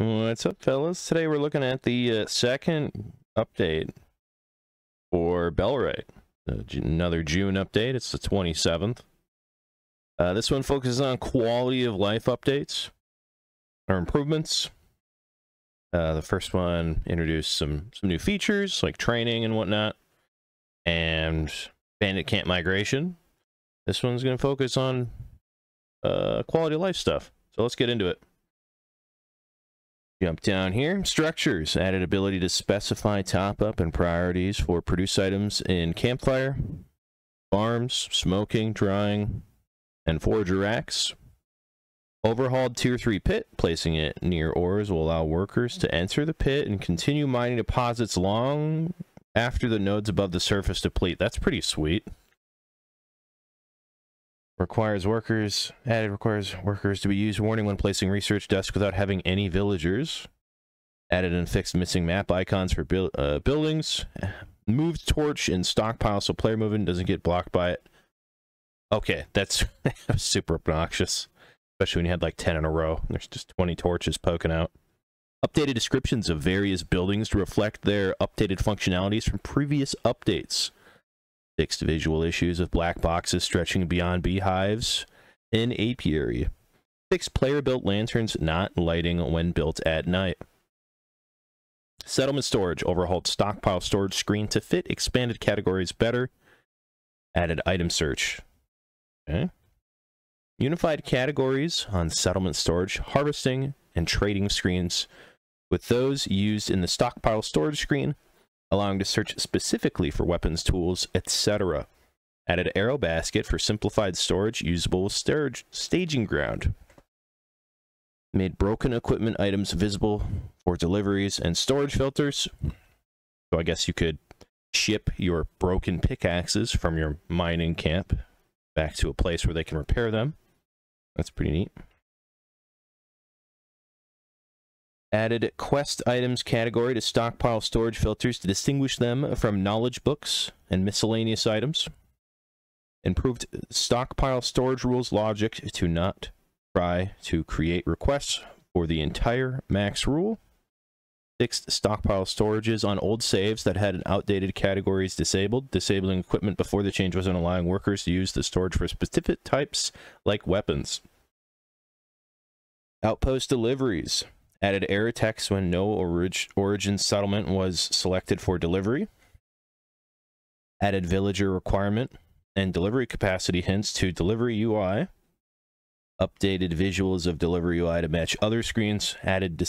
What's up, fellas? Today we're looking at the second update for Bellwright. Another June update. It's the 27th. This one focuses on quality of life updates or improvements. The first one introduced some new features like training and whatnot, and bandit camp migration. This one's going to focus on quality of life stuff. So let's get into it. Jump down here. Structures. Added ability to specify top-up and priorities for produced items in campfire, farms, smoking, drying, and forager racks. Overhauled Tier 3 pit. Placing it near ores will allow workers to enter the pit and continue mining deposits long after the nodes above the surface deplete. That's pretty sweet. Requires workers to be used warning when placing research desk without having any villagers. Added and fixed missing map icons for buildings. Moved torch in stockpile so player movement doesn't get blocked by it. Okay, that's super obnoxious. Especially when you had like 10 in a row. There's just 20 torches poking out. Updated descriptions of various buildings to reflect their updated functionalities from previous updates. Fixed visual issues of black boxes stretching beyond beehives in apiary. Fixed player-built lanterns not lighting when built at night. Settlement storage. Overhauled stockpile storage screen to fit expanded categories better. Added item search. Okay. Unified categories on settlement storage, harvesting, and trading screens, with those used in the stockpile storage screen, allowing to search specifically for weapons, tools, etc. Added arrow basket for simplified storage, usable staging ground. Made broken equipment items visible for deliveries and storage filters. So I guess you could ship your broken pickaxes from your mining camp back to a place where they can repair them. That's pretty neat. Added quest items category to stockpile storage filters to distinguish them from knowledge books and miscellaneous items. Improved stockpile storage rules logic to not try to create requests for the entire max rule. Fixed stockpile storages on old saves that had an outdated categories disabled. Disabling equipment before the change wasn't allowing workers to use the storage for specific types like weapons. Outpost deliveries. Added error text when no origin settlement was selected for delivery. Added villager requirement and delivery capacity hints to delivery UI. Updated visuals of delivery UI to match other screens. Added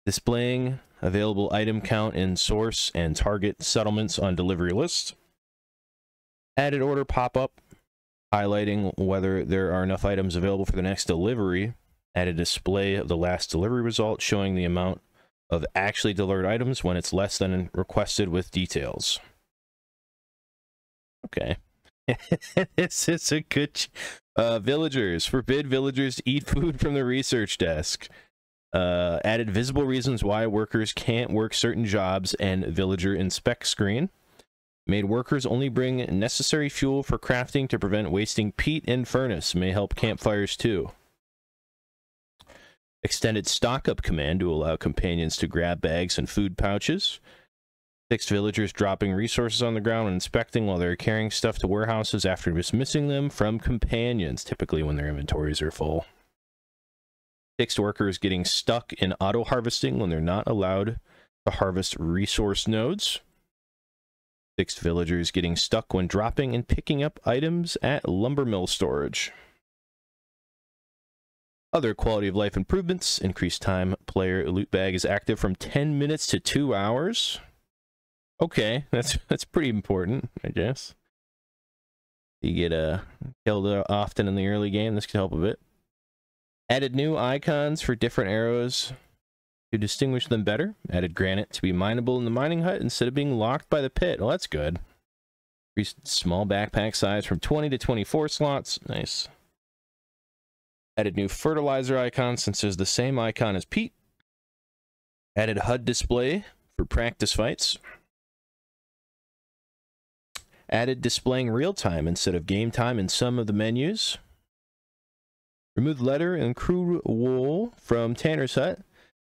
displaying available item count in source and target settlements on delivery list. Added order pop-up, highlighting whether there are enough items available for the next delivery. Added display of the last delivery result, showing the amount of actually delivered items when it's less than requested with details. Okay. This is a good... villagers. Forbid villagers to eat food from the research desk. Added visible reasons why workers can't work certain jobs and villager inspect screen. Made workers only bring necessary fuel for crafting to prevent wasting peat and furnace. May help campfires too. Extended stock up command to allow companions to grab bags and food pouches. Fixed villagers dropping resources on the ground and inspecting while they're carrying stuff to warehouses after dismissing them from companions, typically when their inventories are full. Fixed workers getting stuck in auto harvesting when they're not allowed to harvest resource nodes. Fixed villagers getting stuck when dropping and picking up items at lumber mill storage. Other quality of life improvements. Increased time player loot bag is active from 10 minutes to 2 hours. Okay, that's pretty important, I guess. You get killed often in the early game. This could help a bit. Added new icons for different arrows to distinguish them better. Added granite to be mineable in the mining hut instead of being locked by the pit. Well, that's good. Increased small backpack size from 20 to 24 slots. Nice. Added new fertilizer icon since there's the same icon as peat. Added HUD display for practice fights. Added displaying real time instead of game time in some of the menus. Removed leather and crew wool from Tanner's hut.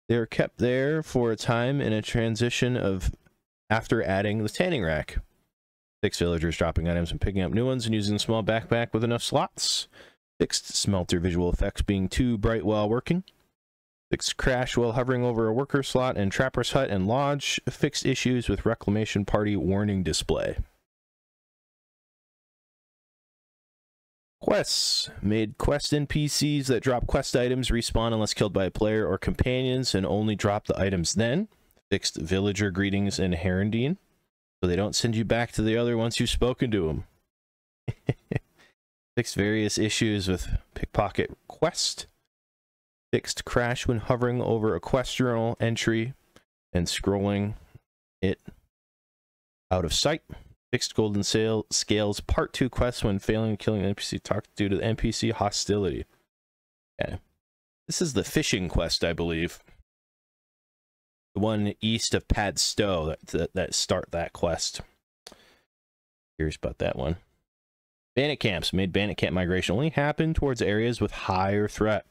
They were kept there for a time in a transition of after adding the tanning rack. 6 villagers dropping items and picking up new ones and using a small backpack with enough slots. Fixed smelter visual effects being too bright while working. Fixed crash while hovering over a worker slot and trapper's hut and lodge. Fixed issues with reclamation party warning display. Quests. Made quest NPCs that drop quest items respawn unless killed by a player or companions and only drop the items then. Fixed villager greetings in Herondine, so they don't send you back to the other once you've spoken to them. Fixed various issues with pickpocket quest. Fixed crash when hovering over a quest journal entry and scrolling it out of sight. Fixed golden scales part 2 quest when failing killing an NPC talk due to the NPC hostility. Okay. This is the fishing quest, I believe. The one east of Pad Stowe that start that quest. Curious about that one. Bandit camps. Made bandit camp migration only happen towards areas with higher threat.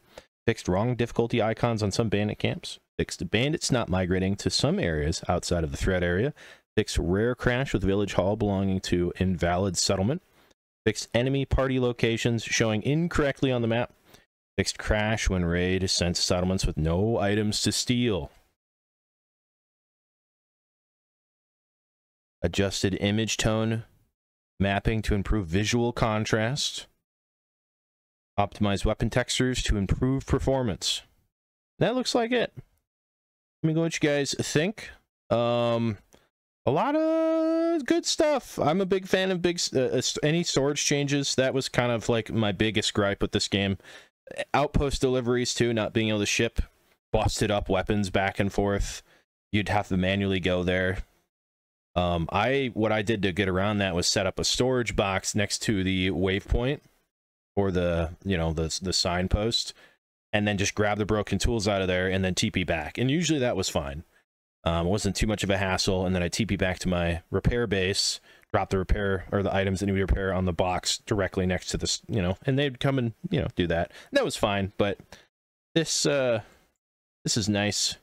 Fixed wrong difficulty icons on some bandit camps. Fixed bandits not migrating to some areas outside of the threat area. Fixed rare crash with village hall belonging to invalid settlement. Fixed enemy party locations showing incorrectly on the map. Fixed crash when raid sent settlements with no items to steal. Adjusted image tone mapping to improve visual contrast. Optimize weapon textures to improve performance. That looks like it. Let me know what you guys think. A lot of good stuff. I'm a big fan of any storage changes. That was kind of like my biggest gripe with this game. Outpost deliveries too, not being able to ship busted up weapons back and forth. You'd have to manually go there. What I did to get around that was set up a storage box next to the waypoint or the signpost, and then just grab the broken tools out of there and then TP back. And usually that was fine. It wasn't too much of a hassle, and then I TP back to my repair base, drop the repair or the items that need repair on the box directly next to this, and they'd come and do that. And that was fine, but this is nice.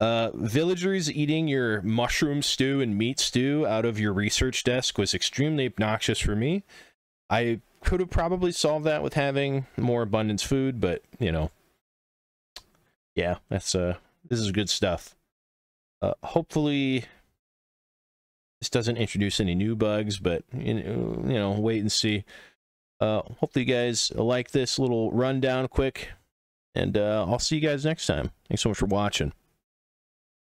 Villagers eating your mushroom stew and meat stew out of your research desk was extremely obnoxious for me. I could have probably solved that with having more abundance food, but yeah, this is good stuff. Hopefully this doesn't introduce any new bugs, but wait and see. Hopefully you guys like this little rundown quick, and I'll see you guys next time. Thanks so much for watching.